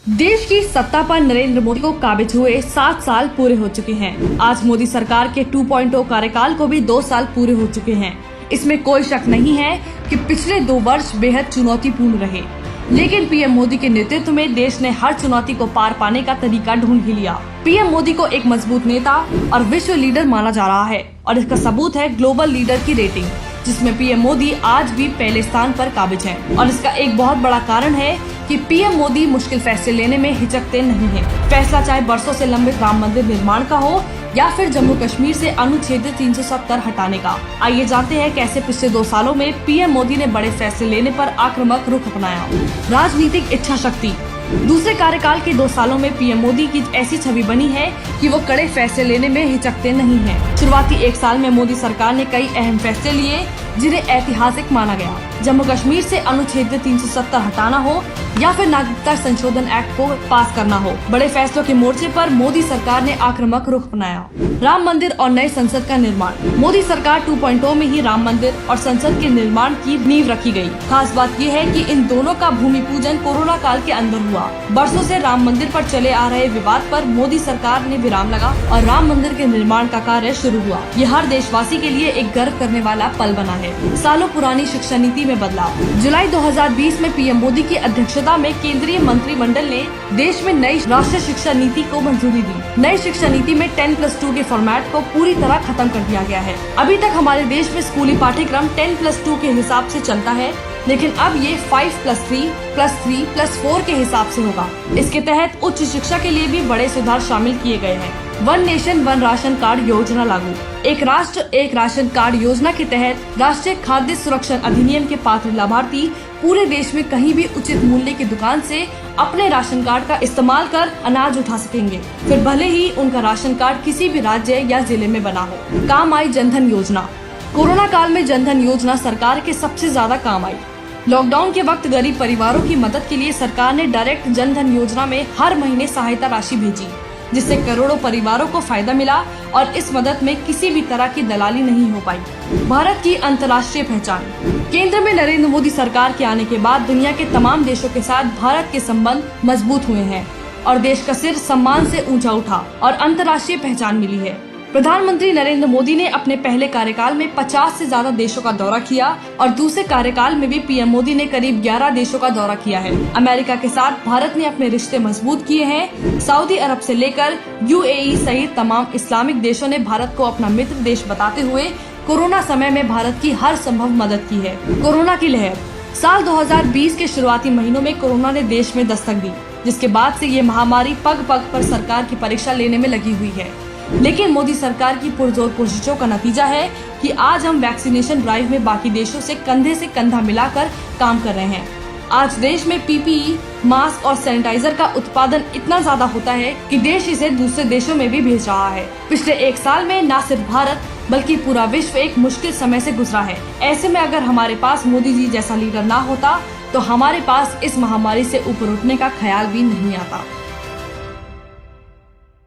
देश की सत्ता पर नरेंद्र मोदी को काबिज हुए 7 साल पूरे हो चुके हैं। आज मोदी सरकार के 2.0 कार्यकाल को भी 2 साल पूरे हो चुके हैं। इसमें कोई शक नहीं है कि पिछले 2 वर्ष बेहद चुनौतीपूर्ण रहे, लेकिन पीएम मोदी के नेतृत्व में देश ने हर चुनौती को पार पाने का तरीका ढूंढ ही लिया। पीएम मोदी को एक मजबूत नेता और विश्व लीडर माना जा रहा है और इसका सबूत है ग्लोबल लीडर की रेटिंग, जिसमें पीएम मोदी आज भी पहले स्थान पर काबिज है। और इसका एक बहुत बड़ा कारण है कि पीएम मोदी मुश्किल फैसले लेने में हिचकते नहीं हैं। फैसला चाहे बरसों से लंबित राम मंदिर निर्माण का हो या फिर जम्मू कश्मीर से अनुच्छेद 370 हटाने का। आइए जानते हैं कैसे पिछले 2 सालों में पीएम मोदी ने बड़े फैसले लेने पर आक्रामक रुख अपनाया। राजनीतिक इच्छा शक्ति। दूसरे कार्यकाल के 2 सालों में पीएम मोदी की ऐसी छवि बनी है कि वो कड़े फैसले लेने में हिचकते नहीं हैं। शुरुआती 1 साल में मोदी सरकार ने कई अहम फैसले लिए जिन्हें ऐतिहासिक माना गया। जम्मू कश्मीर से अनुच्छेद 370 हटाना हो या फिर नागरिकता संशोधन एक्ट को पास करना हो, बड़े फैसलों के मोर्चे पर मोदी सरकार ने आक्रामक रुख अपनाया। राम मंदिर और नए संसद का निर्माण। मोदी सरकार 2.0 में ही राम मंदिर और संसद के निर्माण की नींव रखी गई। खास बात यह है कि इन दोनों का भूमि पूजन कोरोना काल के अंदर हुआ। बरसों से राम मंदिर पर चले आ रहे विवाद पर मोदी सरकार ने विराम लगा और राम मंदिर के निर्माण का कार्य शुरू हुआ। यह हर देशवासी के लिए एक गर्व करने वाला पल बना है। सालों पुरानी शिक्षा नीति में बदलाव। जुलाई 2020 में पीएम मोदी की अध्यक्षता में केंद्रीय मंत्रिमंडल ने देश में नई राष्ट्रीय शिक्षा नीति को मंजूरी दी। नई शिक्षा नीति में 10+2 के फॉर्मेट को पूरी तरह खत्म कर दिया गया है। अभी तक हमारे देश में स्कूली पाठ्यक्रम 10+2 के हिसाब से चलता है, लेकिन अब ये 5+3+3+4 के हिसाब से होगा। इसके तहत उच्च शिक्षा के लिए भी बड़े सुधार शामिल किए गए हैं। 1 नेशन 1 राशन कार्ड योजना लागू। एक राष्ट्र एक राशन कार्ड योजना के तहत राष्ट्रीय खाद्य सुरक्षा अधिनियम के पात्र लाभार्थी पूरे देश में कहीं भी उचित मूल्य की दुकान से अपने राशन कार्ड का इस्तेमाल कर अनाज उठा सकेंगे, फिर भले ही उनका राशन कार्ड किसी भी राज्य या जिले में बना हो। काम आई जनधन योजना। कोरोना काल में जनधन योजना सरकार के सबसे ज्यादा काम आई। लॉकडाउन के वक्त गरीब परिवारों की मदद के लिए सरकार ने डायरेक्ट जनधन योजना में हर महीने सहायता राशि भेजी, जिससे करोड़ों परिवारों को फायदा मिला और इस मदद में किसी भी तरह की दलाली नहीं हो पाई। भारत की अंतर्राष्ट्रीय पहचान। केंद्र में नरेंद्र मोदी सरकार के आने के बाद दुनिया के तमाम देशों के साथ भारत के संबंध मजबूत हुए हैं और देश का सिर सम्मान से ऊंचा उठा और अंतर्राष्ट्रीय पहचान मिली है। प्रधानमंत्री नरेंद्र मोदी ने अपने पहले कार्यकाल में 50 से ज्यादा देशों का दौरा किया और दूसरे कार्यकाल में भी पीएम मोदी ने करीब 11 देशों का दौरा किया है। अमेरिका के साथ भारत ने अपने रिश्ते मजबूत किए हैं। सऊदी अरब से लेकर यूएई सहित तमाम इस्लामिक देशों ने भारत को अपना मित्र देश बताते हुए कोरोना समय में भारत की हर संभव मदद की है। कोरोना की लहर। साल 2020 के शुरुआती महीनों में कोरोना ने देश में दस्तक दी, जिसके बाद से ये महामारी पग पग पर सरकार की परीक्षा लेने में लगी हुई है। लेकिन मोदी सरकार की पुरजोर कोशिशों का नतीजा है कि आज हम वैक्सीनेशन ड्राइव में बाकी देशों से कंधा मिलाकर काम कर रहे हैं। आज देश में पीपीई, मास्क और सैनिटाइजर का उत्पादन इतना ज्यादा होता है कि देश इसे दूसरे देशों में भी भेज रहा है। पिछले 1 साल में न सिर्फ भारत बल्कि पूरा विश्व एक मुश्किल समय से गुजरा है। ऐसे में अगर हमारे पास मोदी जी जैसा लीडर ना होता तो हमारे पास इस महामारी से ऊपर उठने का ख्याल भी नहीं आता।